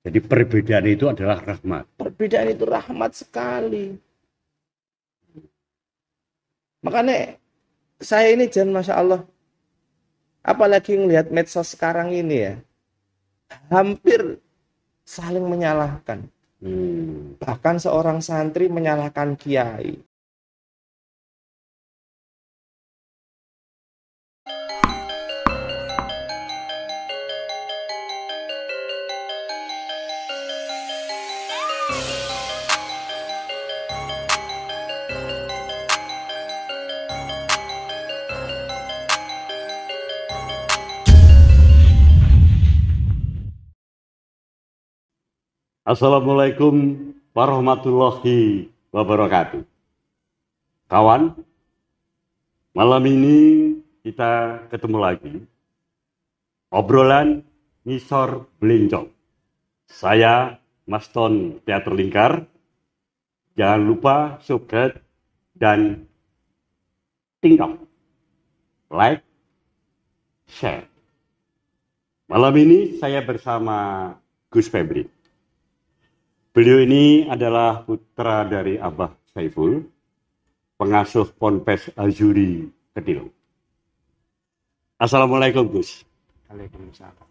Jadi perbedaan itu adalah rahmat. Perbedaan itu rahmat sekali. Makanya saya ini jangan Masya Allah, apalagi ngelihat medsos sekarang ini ya, hampir saling menyalahkan. Bahkan seorang santri menyalahkan kiai. Assalamualaikum warahmatullahi wabarakatuh. Kawan, malam ini kita ketemu lagi. Obrolan ngisor belencong. Saya Maston Teater Lingkar. Jangan lupa subscribe dan tinggal like, share. Malam ini saya bersama Gus Febri. Beliau ini adalah putra dari Abah Saiful, pengasuh Ponpes Azuri Kedil. Assalamualaikum Gus. Waalaikumsalam.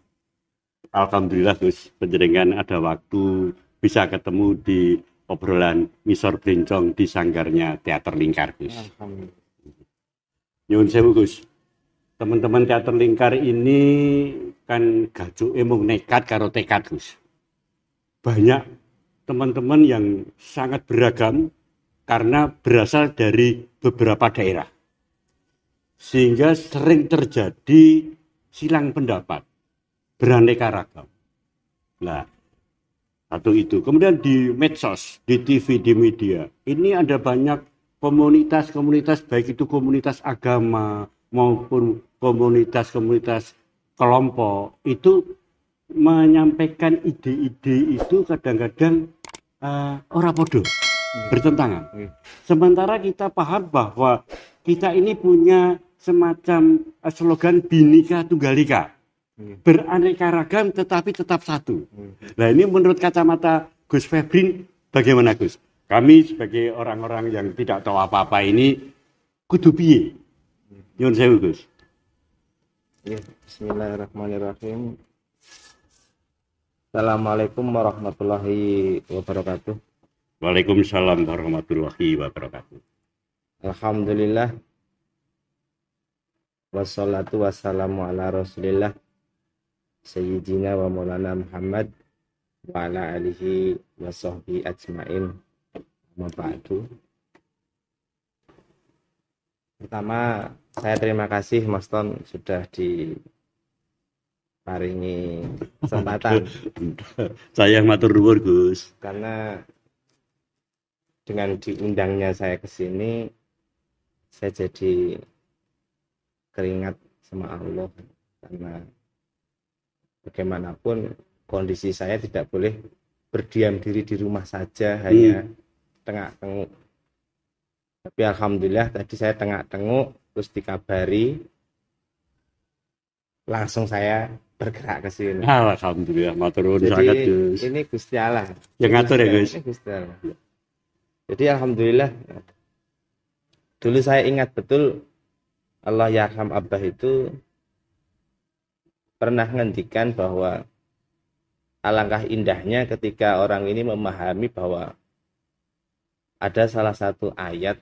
Alhamdulillah Gus, penjenengan ada waktu bisa ketemu di obrolan ngisor belencong di sanggarnya Teater Lingkar Gus. Alhamdulillah. Nyuwun sewu Gus. Teman-teman Teater Lingkar ini kan gajuke mung nekat karo tekad Gus. Banyak teman-teman yang sangat beragam karena berasal dari beberapa daerah. Sehingga sering terjadi silang pendapat, beraneka ragam. Nah, satu itu. Kemudian di medsos, di TV, di media, ini ada banyak komunitas-komunitas, baik itu komunitas agama maupun komunitas-komunitas kelompok, itu menyampaikan ide-ide itu kadang-kadang ora podo, bertentangan. Sementara kita paham bahwa kita ini punya semacam slogan Bhinneka Tunggal Ika, beraneka ragam tetapi tetap satu. Nah ini menurut kacamata Gus Febrin bagaimana Gus? Kami sebagai orang-orang yang tidak tahu apa-apa ini kudu piye? Nyuwun sewu Gus. Ya, bismillahirrahmanirrahim. Assalamualaikum warahmatullahi wabarakatuh. Waalaikumsalam warahmatullahi wabarakatuh. Alhamdulillah. Wassalatu wassalamu ala rasulillah Sayyidina wa maulana Muhammad wa ala alihi wa sahbihi ajmain. Amma ba'du. Pertama, saya terima kasih Mas Ton sudah diparingi kesempatan. Saya matur nuwun Gus. Karena dengan diundangnya saya ke sini, saya jadi keringat sama Allah. Karena bagaimanapun kondisi saya tidak boleh berdiam diri di rumah saja, hanya tengah-tenguk. Tapi alhamdulillah tadi saya tengah-tenguk, terus dikabari, langsung saya bergerak ke sini. Alhamdulillah, matur nuwun Jadi sangat Gus. ini Gusti Allah. Yang ngatur ya Gus. Ini Gusti Allah. Jadi alhamdulillah. Dulu saya ingat betul Allah yarham Abah itu pernah ngendikan bahwa alangkah indahnya ketika orang ini memahami bahwa ada salah satu ayat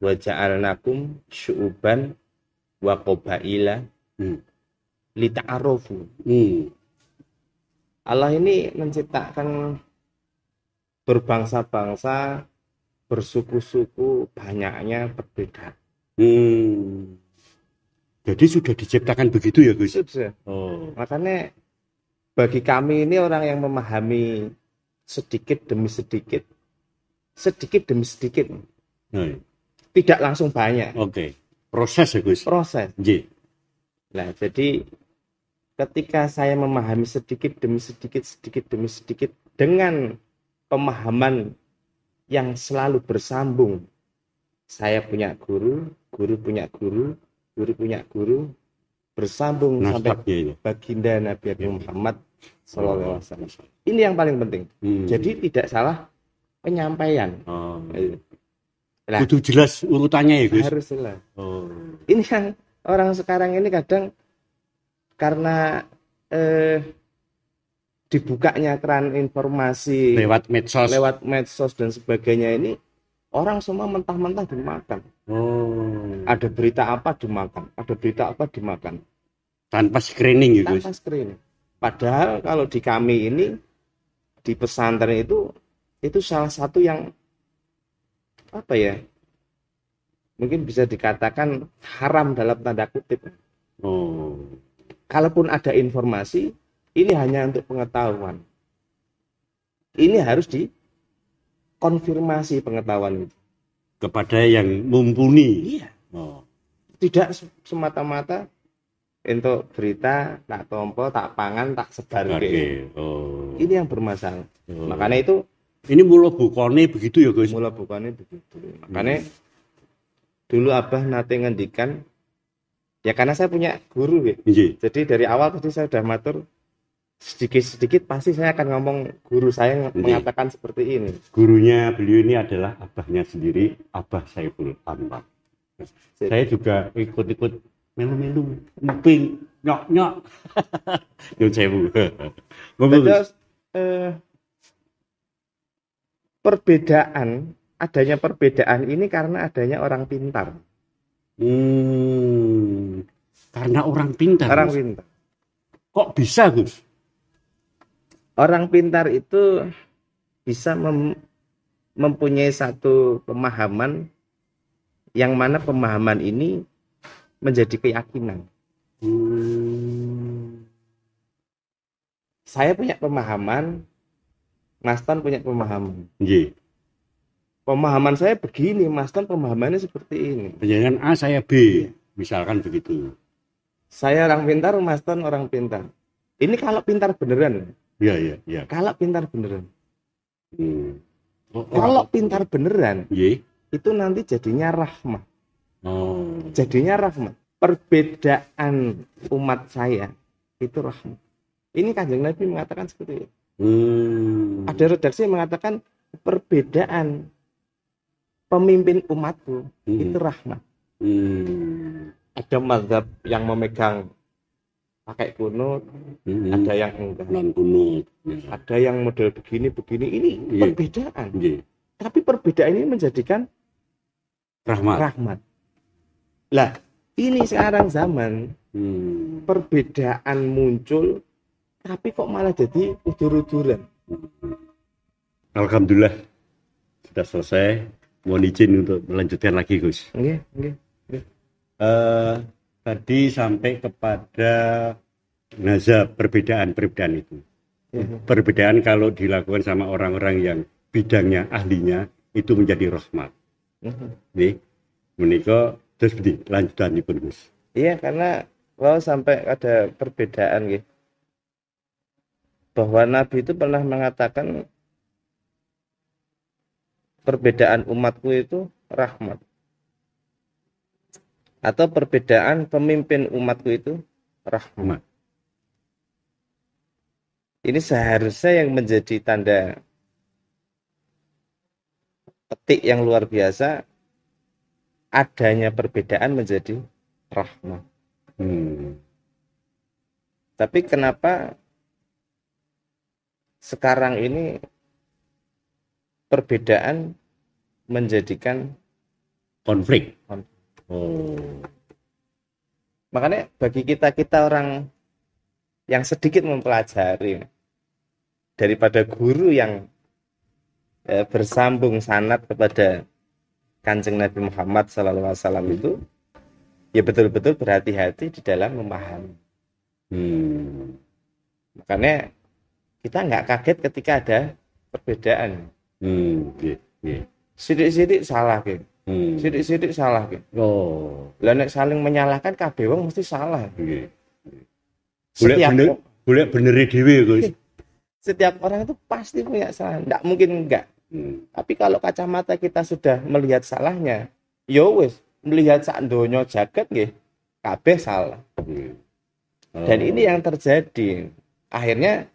wa ja'alnakum syu'uban wa qabaila lita'arofu. Allah ini menciptakan berbangsa-bangsa, bersuku-suku, banyaknya berbeda. Jadi sudah diciptakan begitu ya Gus? Sudah. Makanya bagi kami ini orang yang memahami sedikit demi sedikit demi sedikit. Tidak langsung banyak. Oke. Proses ya Gus? Proses. J. Nah, jadi ketika saya memahami sedikit demi sedikit dengan pemahaman yang selalu bersambung. Saya punya guru, guru punya guru, guru punya guru, bersambung sampai nasabnya ini. baginda Nabi Muhammad sallallahu alaihi wasallam. Ini yang paling penting. Jadi tidak salah penyampaian. Nah, kudu jelas urutannya ya Gus. Harus jelas. Ini yang orang sekarang ini kadang karena dibukanya keran informasi lewat medsos dan sebagainya ini, orang semua mentah-mentah dimakan. Ada berita apa dimakan, ada berita apa dimakan. Tanpa screening ya Gus. Tanpa screening. Padahal kalau di kami ini di pesantren itu salah satu yang apa ya? Mungkin bisa dikatakan haram dalam tanda kutip. Kalaupun ada informasi, ini hanya untuk pengetahuan. Ini harus dikonfirmasi pengetahuan itu kepada yang mumpuni. Iya. Tidak semata-mata untuk berita tak tompo, tak pangan, tak sebar. Ini yang bermasalah. Makanya itu ini mula bukane begitu ya Gus. Mula bukane begitu. Makanya dulu Abah nate ngendikan, ya karena saya punya guru ya. Jadi dari awal tadi saya sudah matur, sedikit-sedikit pasti saya akan ngomong guru saya mengatakan seperti ini. Gurunya beliau ini adalah abahnya sendiri, Abah Saiful Anwar. Saya juga ikut-ikut melu-melu, nguping, nyok-nyok. Nyun sewu. Terus adanya perbedaan ini karena adanya orang pintar. Karena orang pintar. Orang pintar. Kok bisa Gus? Orang pintar itu bisa mempunyai satu pemahaman yang mana pemahaman ini menjadi keyakinan. Saya punya pemahaman, Mas Tan punya pemahaman. Pemahaman saya begini, Mas Tan pemahamannya seperti ini. Penjelasan A, saya B, misalkan begitu. Saya orang pintar, Mas Tan orang pintar. Ini kalau pintar beneran. Iya. Kalau pintar beneran. Kalau pintar beneran, itu nanti jadinya rahmat. Jadinya rahmat. Perbedaan umat saya itu rahmat. Ini Kanjeng Nabi mengatakan seperti itu. Ada redaksi yang mengatakan perbedaan pemimpin umatku itu rahmat. Ada mazhab yang memegang pakai kunut, ada yang enggak. Kunut. Ada yang model begini. Ini perbedaan. Tapi perbedaan ini menjadikan rahmat. Lah, ini sekarang zaman perbedaan muncul, tapi kok malah jadi udur-uduran. Alhamdulillah sudah selesai. Mohon izin untuk melanjutkan lagi Gus. Tadi sampai kepada nazar perbedaan itu. Perbedaan kalau dilakukan sama orang-orang yang bidangnya ahlinya itu menjadi rahmat. Nih, menika terus lanjutanipun Gus. Iya, karena kalau sampai ada perbedaan gitu. Bahwa Nabi itu pernah mengatakan perbedaan umatku itu rahmat. Atau perbedaan pemimpin umatku itu rahmat. Ini seharusnya yang menjadi tanda petik yang luar biasa, adanya perbedaan menjadi rahmat. Tapi kenapa sekarang ini perbedaan menjadikan konflik? Makanya bagi kita orang yang sedikit mempelajari, daripada guru yang bersambung sanad kepada Kanjeng Nabi Muhammad SAW itu, ya betul-betul berhati-hati di dalam memahami. Makanya kita nggak kaget ketika ada perbedaan. Sidik-sidik salah gitu. Sidik-sidik salah gitu. Lah nek saling menyalahkan kabeh wong mesti salah. Boleh beneri dhewe Gus. Setiap orang itu pasti punya salah, enggak mungkin enggak. Tapi kalau kacamata kita sudah melihat salahnya, ya wis, melihat sak donya jagat nggih, kabeh salah. Dan ini yang terjadi. Akhirnya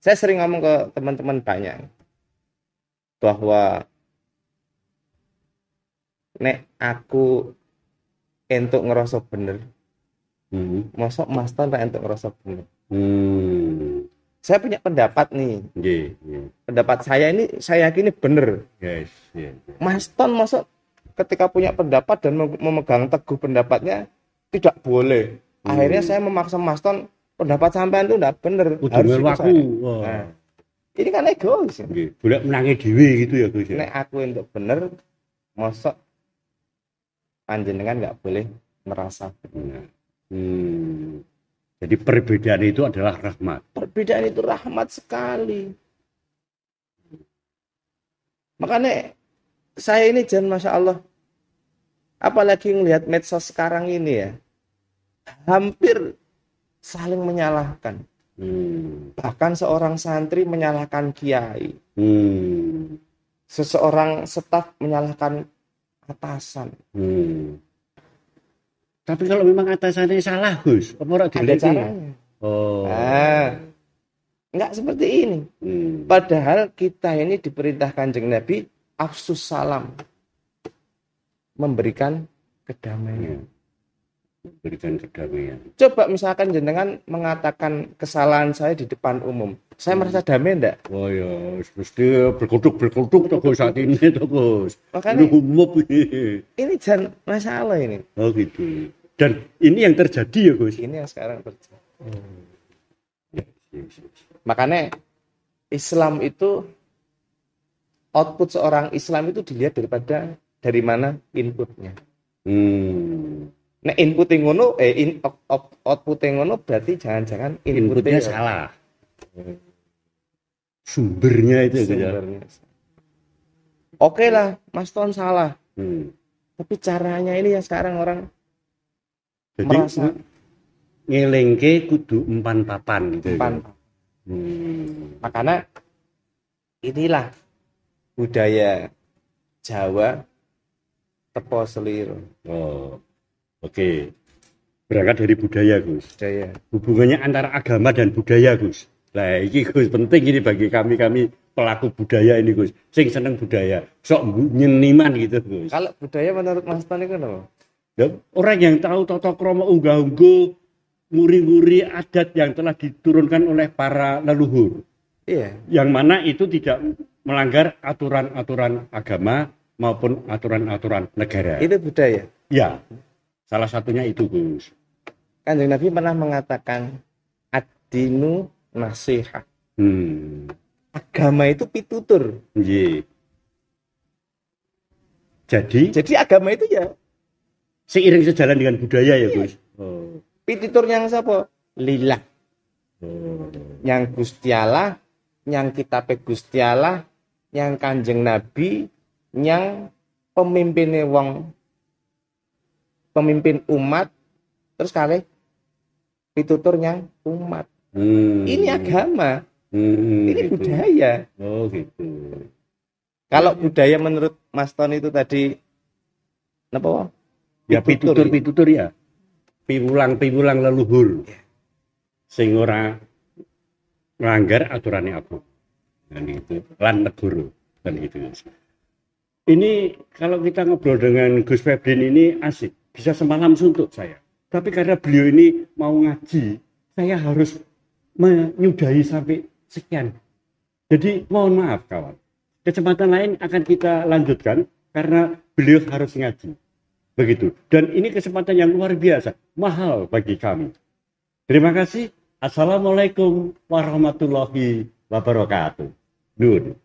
saya sering ngomong ke teman-teman banyak bahwa nek aku entuk ngerasa bener, mosok Mas Ton entuk ngerasa bener. Saya punya pendapat nih. Pendapat saya ini saya yakini bener. Mas Ton mosok ketika punya pendapat dan memegang teguh pendapatnya tidak boleh. Akhirnya saya memaksa Mas Ton, pendapat sampean itu tidak bener. Harus ikut saya. Nah, ini kan egois. Boleh menangi dewi gitu ya Gus. Nek aku untuk bener, mosok panjenengan nggak boleh merasa benar. Jadi perbedaan itu adalah rahmat. Perbedaan itu rahmat sekali. Makanya saya ini jangan Masya Allah, apalagi ngelihat medsos sekarang ini ya, hampir saling menyalahkan. Bahkan seorang santri menyalahkan kiai. Seseorang staf menyalahkan atasan. Tapi kalau memang atasannya salah, Gus, apa ada caranya. Enggak seperti ini. Padahal kita ini diperintahkan Kanjeng Nabi afsus salam, memberikan kedamaian. Coba misalkan jenengan mengatakan kesalahan saya di depan umum, saya merasa damai enggak? Oh ya, mesti berkutuk tuh Gus saat ini tuh Gus. Makanya ini jangan masalah ini. Oh gitu. Dan ini yang terjadi ya Gus. Ini yang sekarang terjadi. Makanya Islam itu, output seorang Islam itu dilihat dari mana inputnya. Nah input yang ngono, output yang ngono berarti jangan-jangan inputnya salah. Sumbernya itu sumbernya. Oke lah, Mas Ton salah. Tapi caranya ini yang sekarang orang jadi, merasa ngelengke kudu empan papan gitu. Makanya inilah budaya Jawa tepo seliro. Oke. Berangkat dari budaya, Gus. Budaya. Hubungannya antara agama dan budaya, Gus. Nah, ini Gus penting ini bagi kami pelaku budaya ini, Gus. Sing seneng budaya, sok nyeniman gitu, Gus. Kalau budaya menurut Mas Ton itu apa? Ya, orang yang tahu tata krama unggah-ungguh, muri-muri adat yang telah diturunkan oleh para leluhur. Iya. Yang mana itu tidak melanggar aturan-aturan agama maupun aturan-aturan negara. Itu budaya. Ya. Salah satunya itu, Gus. Kanjeng Nabi pernah mengatakan ad-dinu nasihat. Agama itu pitutur. Iya. Jadi agama itu ya seiring sejalan dengan budaya ya, Gus. Pitutur yang siapa? Lillah. Yang Gusti Allah, yang kitab Gusti Allah, yang Kanjeng Nabi, yang pemimpinnya pemimpin umat, terus kali pitutur yang umat. Ini agama. Ini gitu. Budaya. Oh gitu. Kalau budaya menurut Mas Ton itu tadi apa? Ya pitutur ya. Piwulang leluhur. Sing ora melanggar aturannya apa. Dan itu lan negara dan itu. Ini kalau kita ngobrol dengan Gus Febrin ini asik, bisa semalam suntuk saya. Tapi karena beliau ini mau ngaji, saya harus menyudahi sampai sekian. Jadi mohon maaf kawan. Kesempatan lain akan kita lanjutkan karena beliau harus ngaji. Begitu. Dan ini kesempatan yang luar biasa, mahal bagi kami. Terima kasih. Assalamualaikum warahmatullahi wabarakatuh. Nun.